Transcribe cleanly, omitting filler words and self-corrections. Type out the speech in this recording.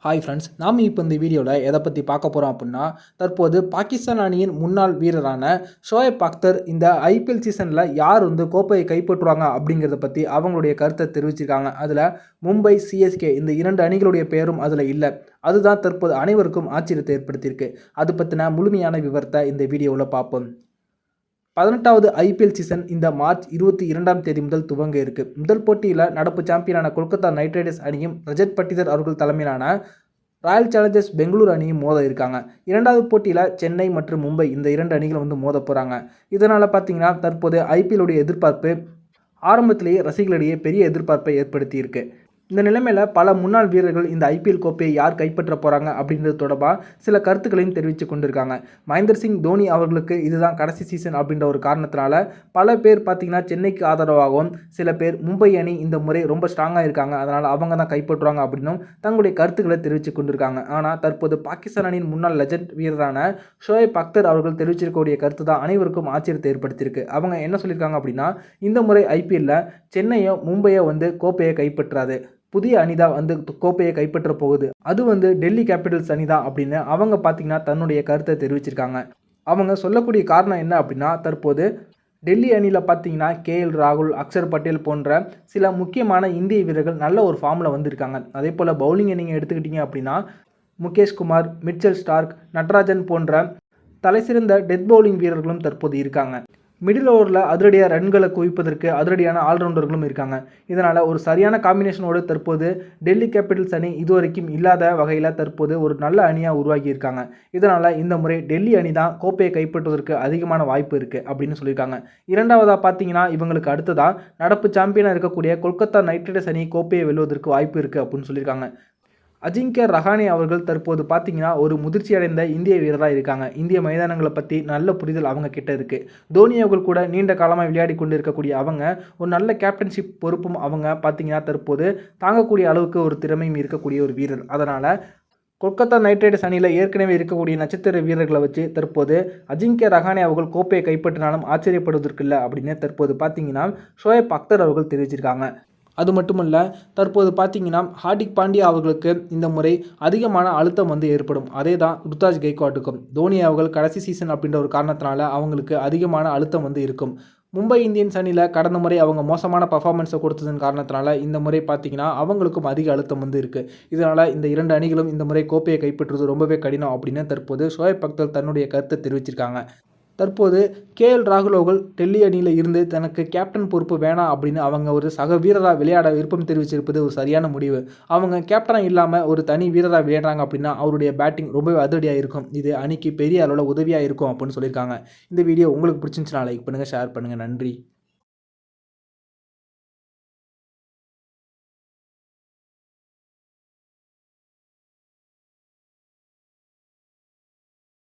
Hi friends, நாம் இப்போ இந்த வீடியோவில் எதை பற்றி பார்க்க போகிறோம் அப்படின்னா, தற்போது பாகிஸ்தான் அணியின் முன்னாள் வீரரான ஷோயப் அக்தர் இந்த ஐபிஎல் சீசனில் யார் கோப்பையை கைப்பற்றுவாங்க அப்படிங்கிறத பற்றி அவங்களுடைய கருத்தை தெரிவிச்சிருக்காங்க. அதில் மும்பை, சிஎஸ்கே இந்த 2 அணிகளுடைய பெயரும் அதில் இல்லை. அதுதான் தற்போது அனைவருக்கும் ஆச்சரியத்தை ஏற்படுத்தியிருக்கு. அது பற்றின முழுமையான விவரத்தை இந்த வீடியோவில் பார்ப்போம். 18வது ஐபிஎல் சீசன் இந்த மார்ச் 22ஆம் தேதி முதல் துவங்க இருக்கு. முதல் போட்டியில் நடப்பு சாம்பியனான கொல்கத்தா நைட் ரைடர்ஸ் அணியும் ரஜத் பட்டிதர் அவர்கள் தலைமையிலான ராயல் சேலஞ்சர்ஸ் பெங்களூர் அணியும் மோத இருக்காங்க. இரண்டாவது போட்டியில் சென்னை மற்றும் மும்பை இந்த 2 அணிகளும் மோத போகிறாங்க. இதனால் பார்த்தீங்கன்னா தற்போது ஐபிஎல்லுடைய எதிர்பார்ப்பு ஆரம்பத்திலேயே ரசிகர்களிடையே பெரிய எதிர்பார்ப்பை ஏற்படுத்தியிருக்கு. இந்த நிலைமையில் பல முன்னாள் வீரர்கள் இந்த ஐபிஎல் கோப்பையை யார் கைப்பற்ற போகிறாங்க அப்படின்றது தொடர்பாக சில கருத்துக்களையும் தெரிவித்து கொண்டிருக்காங்க. மகேந்திர சிங் தோனி அவர்களுக்கு இதுதான் கடைசி சீசன் அப்படின்ற ஒரு காரணத்தினால பல பேர் பார்த்திங்கன்னா சென்னைக்கு ஆதரவாகவும், சில பேர் மும்பை அணி இந்த முறை ரொம்ப ஸ்ட்ராங்காக இருக்காங்க, அதனால் அவங்க தான் கைப்பற்றுவாங்க அப்படின்னும் தங்களுடைய கருத்துக்களை தெரிவித்து கொண்டிருக்காங்க. ஆனால் தற்போது பாகிஸ்தான் அணியின் முன்னாள் லெஜண்ட் வீரரான ஷோயப் அக்தர் அவர்கள் தெரிவிச்சிருக்கக்கூடிய கருத்து தான் அனைவருக்கும் ஆச்சரியத்தை ஏற்படுத்தியிருக்கு. அவங்க என்ன சொல்லியிருக்காங்க அப்படின்னா, இந்த முறை ஐபிஎல்லில் சென்னையோ மும்பையோ கோப்பையை கைப்பற்றாது, புதிய அணி தான் கோப்பையை கைப்பற்ற போகுது, அது டெல்லி கேபிட்டல்ஸ் அணி தான் அப்படின்னு அவங்க பார்த்தீங்கன்னா தன்னுடைய கருத்தை தெரிவிச்சிருக்காங்க. அவங்க சொல்லக்கூடிய காரணம் என்ன அப்படின்னா, தற்போது டெல்லி அணியில் பார்த்தீங்கன்னா கேஎல் ராகுல், அக்ஷர் பட்டேல் போன்ற சில முக்கியமான இந்திய வீரர்கள் நல்ல ஒரு ஃபார்மில் வந்திருக்காங்க. அதே போல் பவுலிங்கை நீங்கள் எடுத்துக்கிட்டீங்க அப்படின்னா முகேஷ் குமார், மிச்சல் ஸ்டார்க், நட்ராஜன் போன்ற தலைசிறந்த டெத் பவுலிங் வீரர்களும் தற்போது இருக்காங்க. மிடில் ஓவரில் அதிரடியாக ரன்களை குவிப்பதற்கு அதிரடியான ஆல்ரவுண்டர்களும் இருக்காங்க. இதனால் ஒரு சரியான காம்பினேஷனோடு தற்போது டெல்லி கேபிட்டல்ஸ் அணி இதுவரைக்கும் இல்லாத வகையில் தற்போது ஒரு நல்ல அணியாக உருவாகி இருக்காங்க. இதனால் இந்த முறை டெல்லி அணி தான் கோப்பையை கைப்பற்றுவதற்கு அதிகமான வாய்ப்பு இருக்குது அப்படின்னு சொல்லியிருக்காங்க. இரண்டாவதாக பார்த்தீங்கன்னா இவங்களுக்கு அடுத்ததாக நடப்பு சாம்பியனாக இருக்கக்கூடிய கொல்கத்தா நைட் ரைடர்ஸ் அணி கோப்பையை வெல்வதற்கு வாய்ப்பு இருக்குது அப்படின்னு சொல்லியிருக்காங்க. அஜிங்கியா ரஹானே அவர்கள் தற்போது பார்த்தீங்கன்னா ஒரு முதிர்ச்சி அடைந்த இந்திய வீரராக இருக்காங்க. இந்திய மைதானங்களை பற்றி நல்ல புரிதல் அவங்க கிட்ட இருக்குது. தோனி அவர்கள் கூட நீண்ட காலமாக விளையாடி கொண்டு இருக்கக்கூடிய அவங்க ஒரு நல்ல கேப்டன்ஷிப் பொறுப்பும் அவங்க பார்த்தீங்கன்னா தற்போது தாங்கக்கூடிய அளவுக்கு ஒரு திறமையும் இருக்கக்கூடிய ஒரு வீரர். அதனால் கொல்கத்தா நைட் ரைடர்ஸ் அணியில் ஏற்கனவே இருக்கக்கூடிய நட்சத்திர வீரர்களை வச்சு தற்போது அஜிங்கியா ரஹானே அவர்கள் கோப்பையை கைப்பற்றினாலும் ஆச்சரியப்படுவதற்கில்லை அப்படின்னு தற்போது பார்த்தீங்கன்னா ஷோயப் அக்தர் அவர்கள் தெரிவிச்சிருக்காங்க. அது மட்டுமல்ல, தற்போது பார்த்தீங்கன்னா ஹார்திக் பாண்டியா அவர்களுக்கு இந்த முறை அதிகமான அழுத்தம் ஏற்படும். அதே தான் ருத்துராஜ் கெய்க்வாட்டுக்கும். தோனி அவர்கள் கடைசி சீசன் அப்படின்ற ஒரு காரணத்தினால அவங்களுக்கு அதிகமான அழுத்தம் இருக்கும். மும்பை இந்தியன்ஸ் அணியில் கடந்த முறை அவங்க மோசமான பர்ஃபார்மன்ஸை கொடுத்ததன் காரணத்தினால இந்த முறை பார்த்தீங்கன்னா அவங்களுக்கும் அதிக அழுத்தம் இருக்குது. இதனால் இந்த 2 அணிகளும் இந்த முறை கோப்பையை கைப்பற்றுவது ரொம்பவே கடினம் அப்படின்னு தற்போது ஷோயப் அக்தர் தன்னுடைய கருத்தை தெரிவிச்சிருக்காங்க. தற்போது கேஎல் ராகுல் அவர்கள் டெல்லி அணியில் இருந்து தனக்கு கேப்டன் பொறுப்பு வேணாம் அப்படின்னு அவங்க ஒரு சக வீரராக விளையாட விருப்பம் தெரிவிச்சிருப்பது ஒரு சரியான முடிவு. அவங்க கேப்டனாக இல்லாமல் ஒரு தனி வீரராக விளையாடுறாங்க அப்படின்னா அவருடைய பேட்டிங் ரொம்பவே அதிரடியாக இருக்கும். இது அணிக்கு பெரிய அளவில் உதவியாக இருக்கும் அப்படின்னு சொல்லியிருக்காங்க. இந்த வீடியோ உங்களுக்கு பிடிச்சிருந்துச்சுன்னா லைக் பண்ணுங்கள், ஷேர் பண்ணுங்கள். நன்றி.